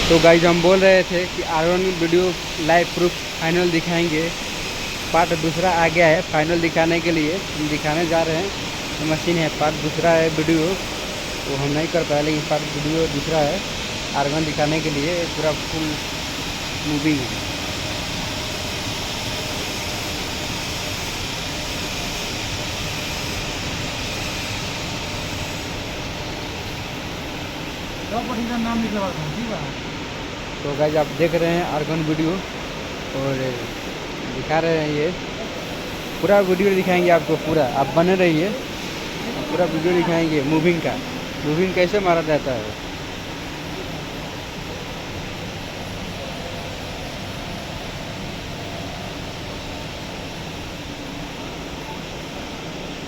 तो गाइज हम बोल रहे थे कि R1 video live proof final दिखाएंगे। पार्ट दूसरा आ गया है फाइनल दिखाने के लिए, हम दिखाने जा रहे हैं। तो मशीन है, पार्ट दूसरा है वीडियो, वो हम नहीं कर पाए, लेकिन पार्ट वीडियो दूसरा है आर1 दिखाने के लिए। पूरा फुल मूविंग है। नाम लिखा तो गाइज आप देख रहे हैं आर1 वीडियो और दिखा रहे हैं। ये पूरा वीडियो दिखाएंगे आपको, पूरा आप बने रहिए, पूरा वीडियो दिखाएंगे मूविंग का, मूविंग कैसे मारा जाता है।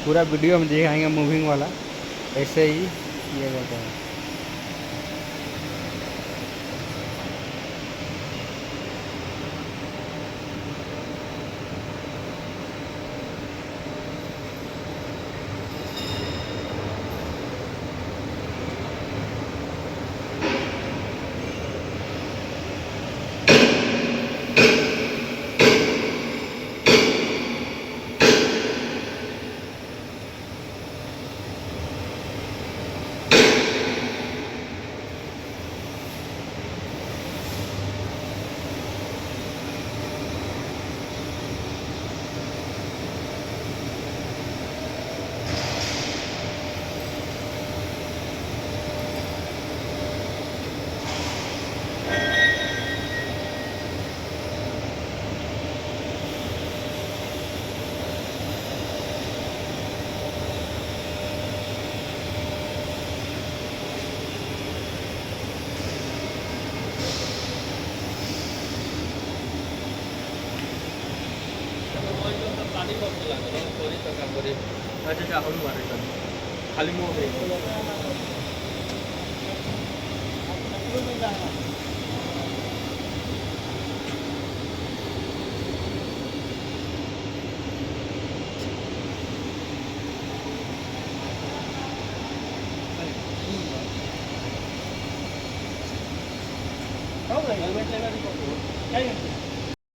पूरा वीडियो हम दिखाएंगे मूविंग वाला, ऐसे ही किया जाता है। खाली मुँह हो गई।